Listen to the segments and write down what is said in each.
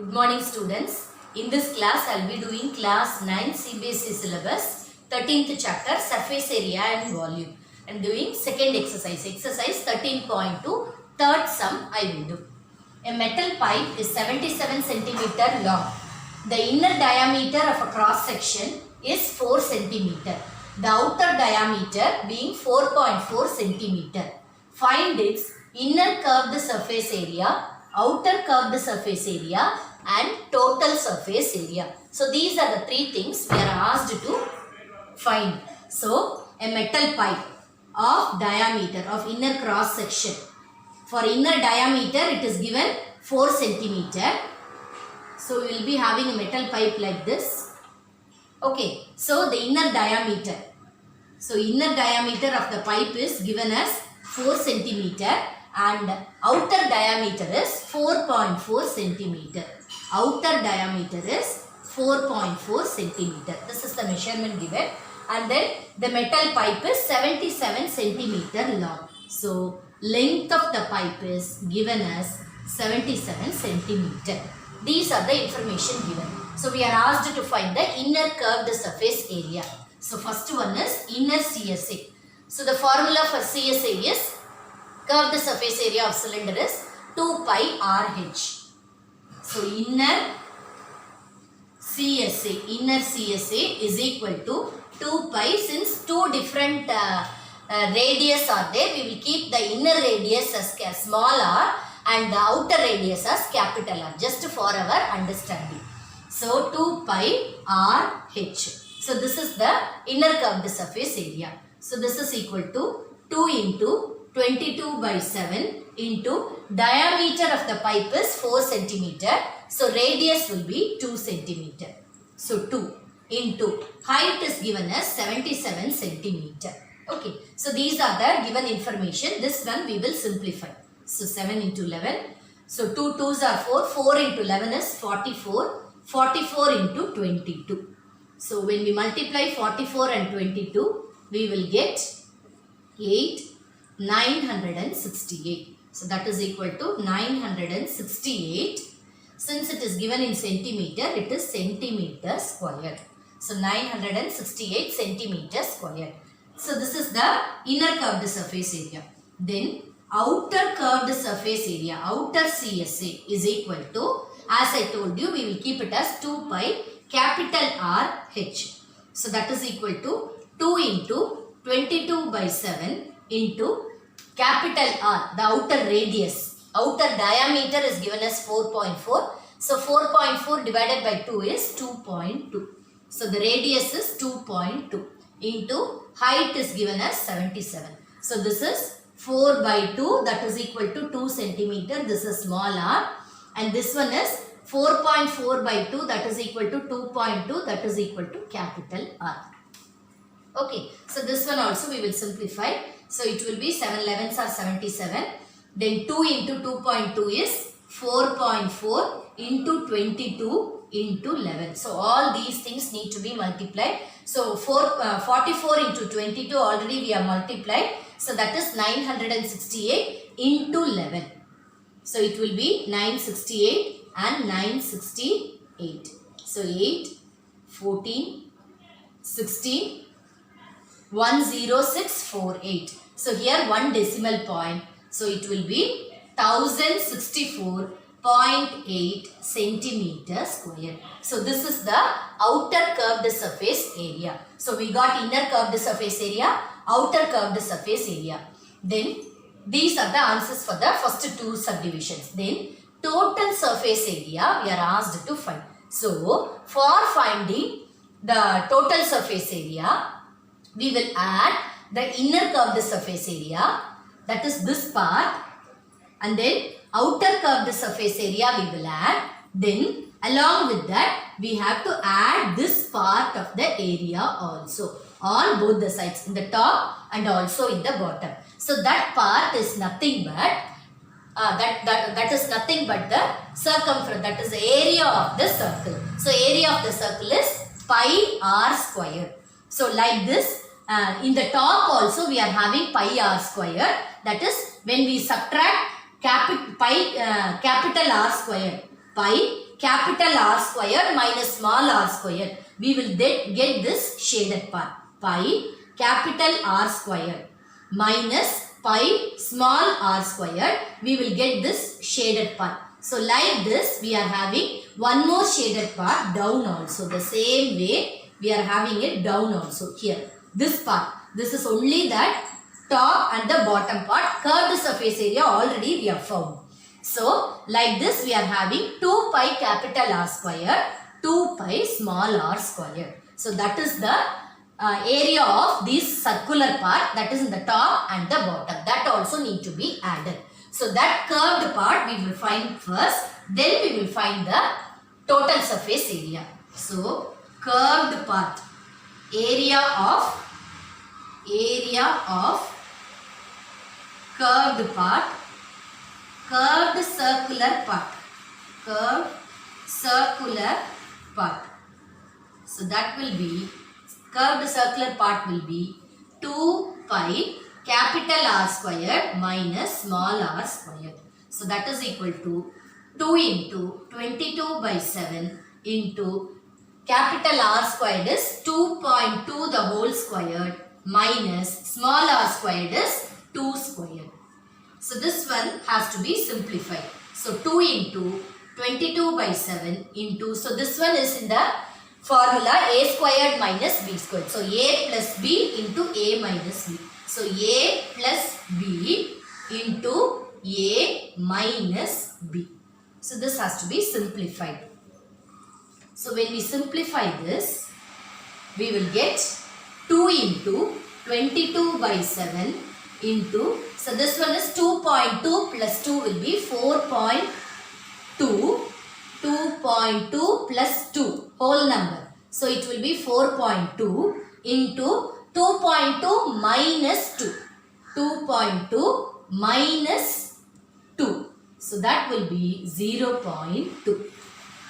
Good morning students. In this class I will be doing class 9 CBSE syllabus 13th chapter surface area and volume. I am doing second exercise 13.2 third sum I will do. A metal pipe is 77 cm long. The inner diameter of a cross section is 4 cm. The outer diameter being 4.4 cm. Find its inner curved surface area, outer curved surface area and total surface area. So these are the three things we are asked to find. So a metal pipe of diameter of inner cross section. For inner diameter it is given 4 cm. So we will be having a metal pipe like this. Okay, so the inner diameter. So inner diameter of the pipe is given as 4 cm and outer diameter is 4.4 cm. Outer diameter is 4.4 cm. This is the measurement given, and then the metal pipe is 77 cm long. So length of the pipe is given as 77 cm. These are the information given. So we are asked to find the inner curved surface area. So first one is inner CSA. So the formula for CSA is curved surface area of cylinder is 2 pi RH. So inner CSA is equal to 2 pi. Since two different radius are there, we will keep the inner radius as small r and the outer radius as capital R, just for our understanding. So 2 pi RH. So this is the inner curved surface area. So this is equal to 2 into 22 by 7 into diameter of the pipe is 4 cm. So radius will be 2 cm. So 2 into height is given as 77 cm. Okay. So these are the given information. This one we will simplify. So 7 into 11. So 2 2s are 4. 4 into 11 is 44. 44 into 22. So when we multiply 44 and 22, we will get 968. So that is equal to 968. Since it is given in centimeter, it is centimeter squared. So 968 centimeter squared. So this is the inner curved surface area. Then outer curved surface area, outer CSA is equal to, as I told you, we will keep it as 2 pi capital R H. So that is equal to 2 into 22 by 7 into capital R, the outer radius. Outer diameter is given as 4.4. So 4.4 divided by 2 is 2.2. So the radius is 2.2 into height is given as 77. So this is 4 by 2, that is equal to 2 centimeter. This is small r. And this one is 4.4 by 2, that is equal to 2.2, that is equal to capital R. Okay, so this one also we will simplify. So it will be 7 11s are 77. Then 2 into 2.2 is 4.4 into 22 into 11. So all these things need to be multiplied. So 44 into 22 already we have multiplied. So that is 968 into 11. So it will be 968 and 968. So 8, 14, 16, 10648. So here one decimal point. So it will be 1064.8 centimeter square. So this is the outer curved surface area. So we got inner curved surface area, outer curved surface area. Then these are the answers for the first two subdivisions. Then total surface area we are asked to find. So for finding the total surface area, we will add the inner curved surface area, that is this part, and then outer curved surface area we will add. Then along with that we have to add this part of the area also on both the sides, in the top and also in the bottom. So that part is nothing but that is nothing but the circumference, that is the area of the circle. So area of the circle is pi r square. So like this, in the top also we are having pi r square. That is when we subtract capital R square, pi capital R squared minus small r squared. We will then get this shaded part. Pi capital R squared minus pi small r squared. We will get this shaded part. So like this we are having one more shaded part down also. The same way we are having it down also here. This part. This is only that top and the bottom part. Curved surface area already we have found. So like this we are having 2 pi capital R squared, 2 pi small r squared. So that is the area of this circular part, that is in the top and the bottom. That also need to be added. So that curved part we will find first, then we will find the total surface area. So curved part, area of curved part, curved circular part, curved circular part. So that will be, curved circular part will be 2 pi capital R squared minus small r squared. So that is equal to 2 into 22 by 7 into capital R squared is 2.2 the whole squared minus small r squared is 2 squared. So this one has to be simplified. So 2 into 22 by 7 into, so this one is in the formula a squared minus b squared. So a plus b into a minus b. So a plus b into a minus b. So this has to be simplified. So when we simplify this, we will get 2 into 22 by 7 into, so this one is 2.2 plus 2 will be 4.2, 2.2 plus 2 whole number. So it will be 4.2 into 2.2 minus 2, 2.2 minus 2. So that will be 0.2.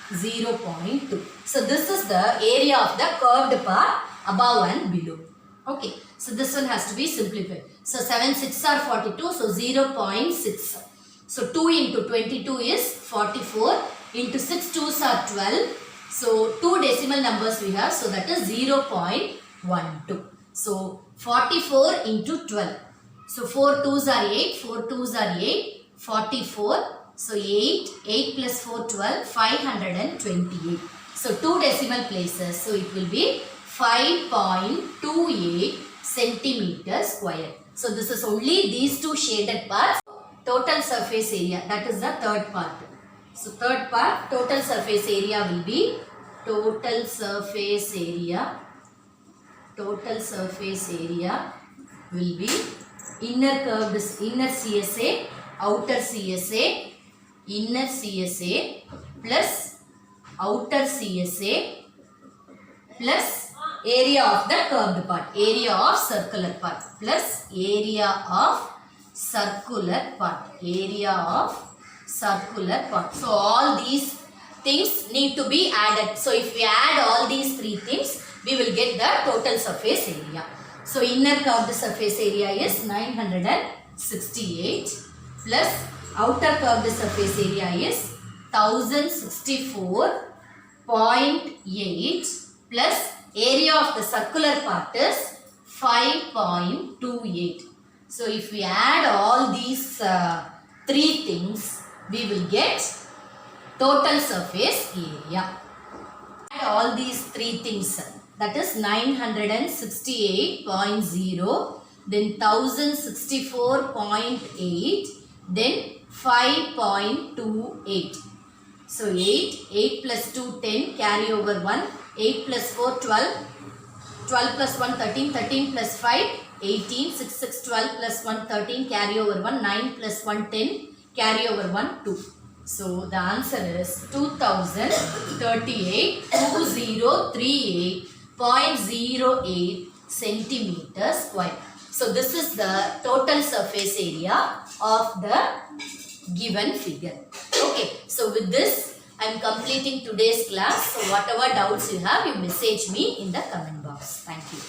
0.2. So this is the area of the curved part above and below. Okay. So this one has to be simplified. So 7 6 are 42. So 0.6. So 2 into 22 is 44. Into 6 2s are 12. So 2 decimal numbers we have. So that is 0.12. So 44 into 12. So 4 2s are 8. 4 2s are 8. 44. So 8, 8 plus 4, 12, 528. So 2 decimal places. So it will be 5.28 centimeter square. So this is only these two shaded parts. Total surface area, that is the third part. So third part, total surface area will be, total surface area will be inner curved, inner CSA, outer CSA, inner CSA plus outer CSA plus area of the curved part, area of circular part plus area of circular part, area of circular part. So all these things need to be added. So if we add all these three things, we will get the total surface area. So inner curved surface area is 968 plus outer curved surface area is 1064.8 plus area of the circular part is 5.28. So if we add all these three things, we will get total surface area. Add all these three things, that is 968.0, then 1064.8, then 5.28. So 8 plus 2, 10, carry over 1, 8 plus 4, 12, 12 plus 1, 13, 13 plus 5, 18, 6, 6, 12 plus 1, 13, carry over 1, 9 plus 1, 10, carry over 1, 2. So the answer is 2038, 2038.08 centimeter square. So this is the total surface area of the given figure. Okay, so with this I am completing today's class. So whatever doubts you have, you message me in the comment box. Thank you.